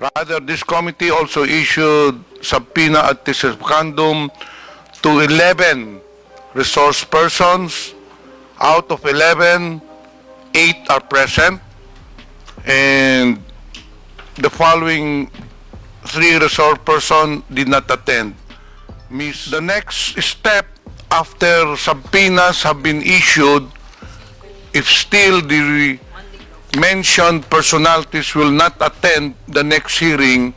Rather, this committee also issued subpoena ad secundum to 11 resource persons. Out of 11, 8 are present, and the following 3 resource persons did not attend. The next step after subpoenas have been issued, if still the mentioned personalities will not attend the next hearing,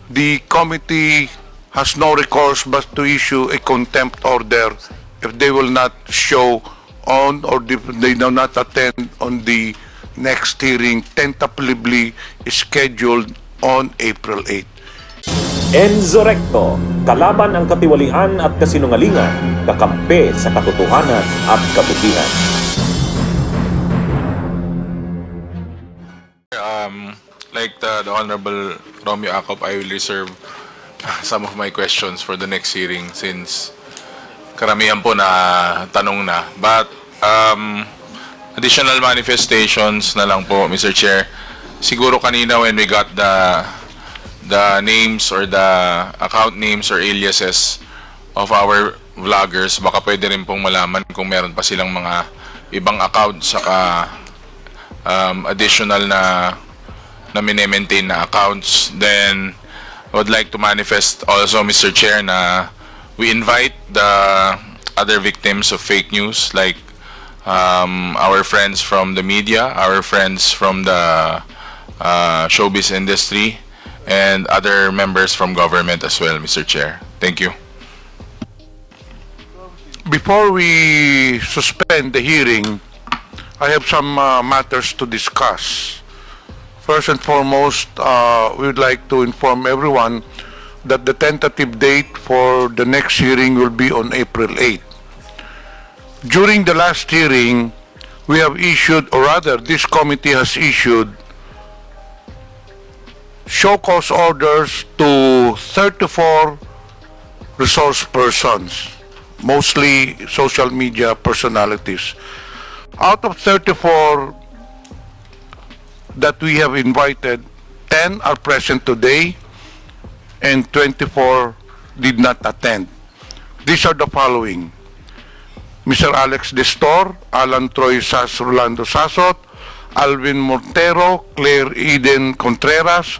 the committee has no recourse but to issue a contempt order if they will not show on or if they do not attend on the next hearing tentatively scheduled on April 8. Enzo Recto, kalaban ang katiwalian at kasinungalingan, kakampi sa katotohanan at kabutihan. Like the Honorable Romeo Acop, I will reserve some of my questions for the next hearing since karamihan po na tanong na. But additional manifestations na lang po, Mr. Chair. Siguro kanina when we got the names or the account names or aliases of our vloggers, baka pwede rin pong malaman kung meron pa silang mga ibang accounts saka additional na mini-maintain na accounts. Then I would like to manifest also, Mr. Chair, na we invite the other victims of fake news like our friends from the media, our friends from the showbiz industry, and other members from government as well, Mr. Chair. Thank you. Before we suspend the hearing, I have some matters to discuss. First and foremost, we would like to inform everyone that the tentative date for the next hearing will be on April 8. During the last hearing, we have issued, or rather, this committee has issued show cause orders to 34 resource persons, mostly social media personalities. Out of 34 that we have invited, 10 are present today and 24 did not attend. These are the following: Mr. Alex Destor, Alan Troy Rolando Sasot, Alvin Montero, Claire Eden Contreras,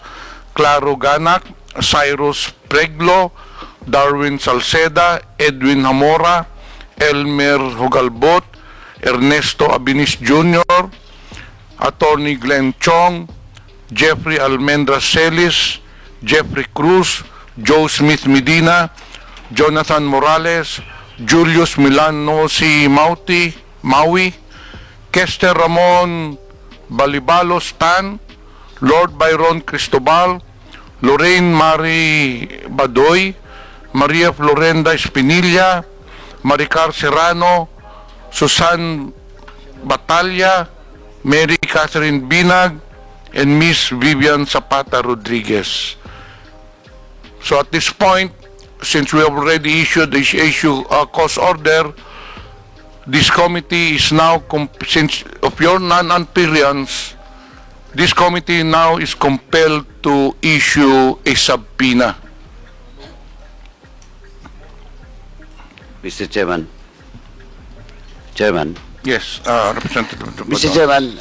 Claro Ganak, Cyrus Preglo, Darwin Salceda, Edwin Hamora, Elmer Hugalbot, Ernesto Abinis Jr., Attorney Glenn Chong, Jeffrey Almendra Celis, Jeffrey Cruz, Joe Smith Medina, Jonathan Morales, Julius Milanosi Maui, Kester Ramon Balibalos Tan, Lord Byron Cristobal, Lorraine Marie Badoy, Maria Florenda Espinilla, Maricar Serrano, Susan Batalla, Mary Catherine Binag, and Miss Vivian Zapata Rodriguez. So at this point, since we have already issued this cause order, this committee is now, since of your non-appearance, this committee now is compelled to issue a subpoena. Mr. Chairman. Chairman. Yes, Representative. Mr. Chairman,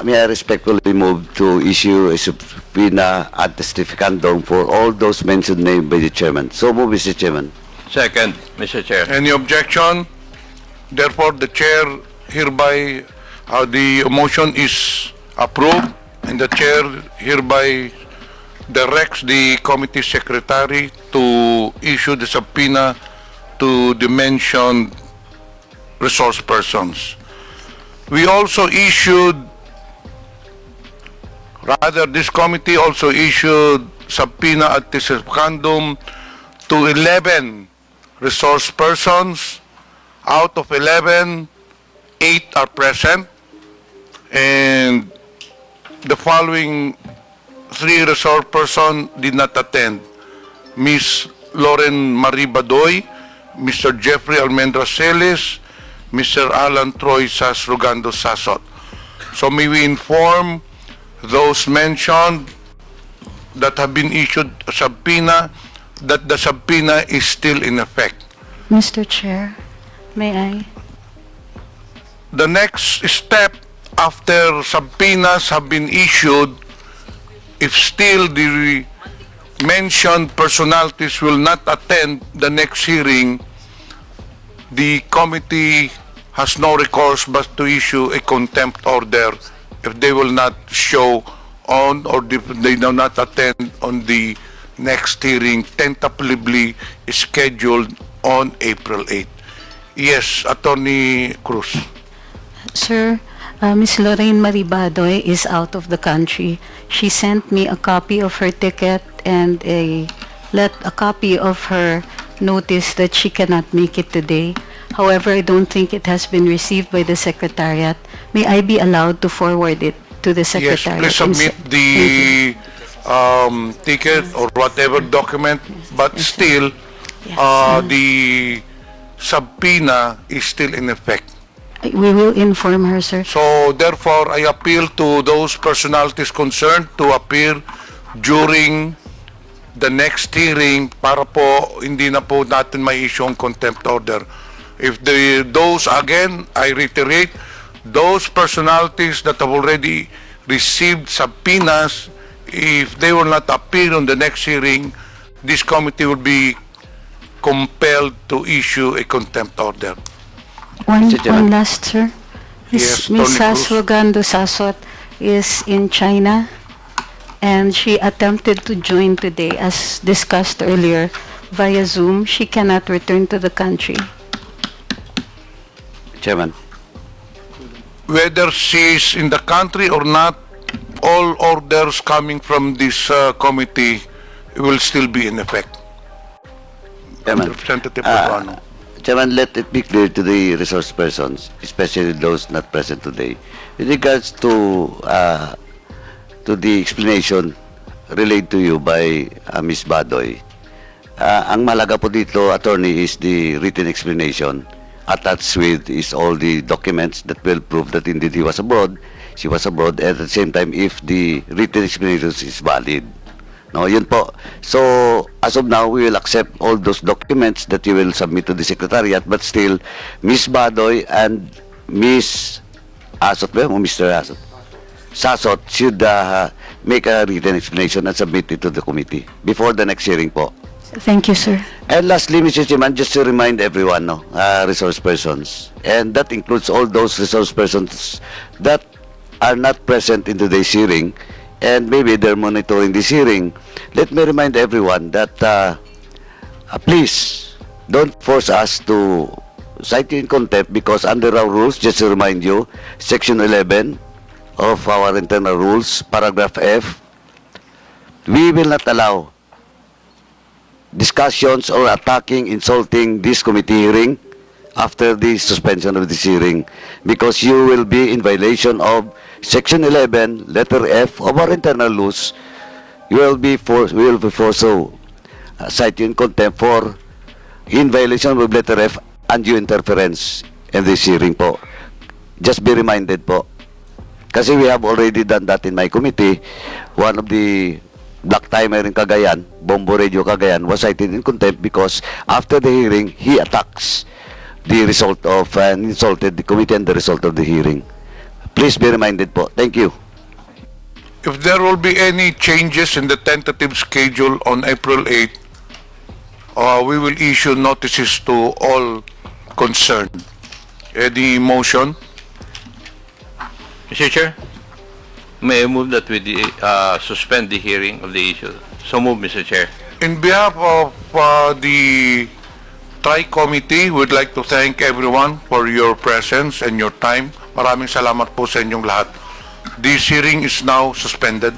may I respectfully move to issue a subpoena ad testificandum for all those mentioned named by the Chairman. So move, Mr. Chairman. Second, Mr. Chair. Any objection? Therefore, the chair hereby, the motion is approved, and the chair hereby directs the committee secretary to issue the subpoena to the mentioned resource persons. We also issued, rather this committee also issued subpoena ad secundum to 11 resource persons. Out of 11, 8 are present, and the following 3 resource persons did not attend: Miss Lauren Marie Badoy, Mr. Jeffrey Almendra Celis, Mr. Alan Troy Rogando Sasot. So may we inform those mentioned that have been issued subpoena, that the subpoena is still in effect. Mr. Chair, may I? The next step after subpoenas have been issued, if still the mentioned personalities will not attend the next hearing, the committee has no recourse but to issue a contempt order if they will not show on or if they do not attend on the next hearing tentatively scheduled on April 8. Yes, Attorney Cruz. Sir, Ms. Lorraine Maribadoy is out of the country. She sent me a copy of her ticket and a copy of her notice that she cannot make it today. However, I don't think it has been received by the Secretariat. May I be allowed to forward it to the Yes, Secretariat? please submit the ticket or whatever document, but still, Yes. the subpoena is still in effect. We will inform her, sir. So therefore, I appeal to those personalities concerned to appear during the next hearing para po hindi na po natin may issue ang contempt order. If those, again, I reiterate, those personalities that have already received subpoenas, if they will not appear on the next hearing, this committee will be compelled to issue a contempt order. One Mr. Chairman. last, sir. Yes, Ms. Tony Cruz. Saswagando Sasot is in China, and she attempted to join today, as discussed earlier, via Zoom. She cannot return to the country. Chairman. Whether she is in the country or not, all orders coming from this committee will still be in effect. Chairman. Representative Paduano. Chairman, let it be clear to the resource persons, especially those not present today, with regards to the explanation relayed to you by Ms. Badoy. Ang malaga po dito, attorney, is the written explanation. Attached with is all the documents that will prove that indeed he was abroad, she was abroad, and at the same time, if the written explanation is valid. No, yun po. So, as of now, we will accept all those documents that you will submit to the Secretariat, but still, Ms. Badoy and Ms. Asot, ba? O Mr. Asot? Sasot should make a written explanation and submit it to the committee before the next hearing po. Thank you, sir. And lastly, Mr. Chairman, just to remind everyone, no, resource persons, and that includes all those resource persons that are not present in today's hearing, and maybe they're monitoring this hearing. Let me remind everyone that please don't force us to cite you in contempt, because under our rules, just to remind you, Section 11 of our internal rules, paragraph F, we will not allow discussions or attacking, insulting this committee hearing after the suspension of this hearing, because you will be in violation of Section 11, letter F of our internal rules. We will be forced to cite you in contempt for in violation of letter F, undue interference in this hearing po. Just be reminded po. Kasi we have already done that in my committee. One of the black timer in Cagayan, Bombo Radio Cagayan, was cited in contempt because after the hearing, he attacks the result of and insulted the committee and the result of the hearing. Please be reminded po. Thank you. If there will be any changes in the tentative schedule on April 8, we will issue notices to all concerned. Any motion? Mr. Chair, may I move that we suspend the hearing of the issue? So move, Mr. Chair. In behalf of the Tri-Committee, we'd like to thank everyone for your presence and your time. Maraming salamat po sa inyong lahat. This hearing is now suspended.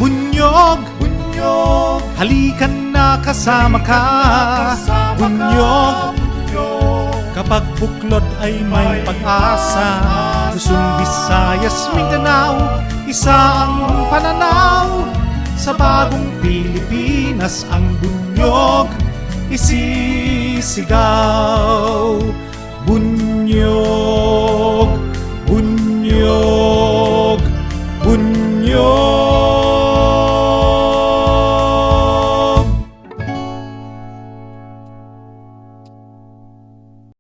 Bunyog, bunyog, halikan na kasama ka. Bunyog, kapag buklod ay may pag-asa. Luzon, Visayas, Mindanao, isa ang pananaw. Sa bagong Pilipinas ang bunyog isisigaw. Bunyog.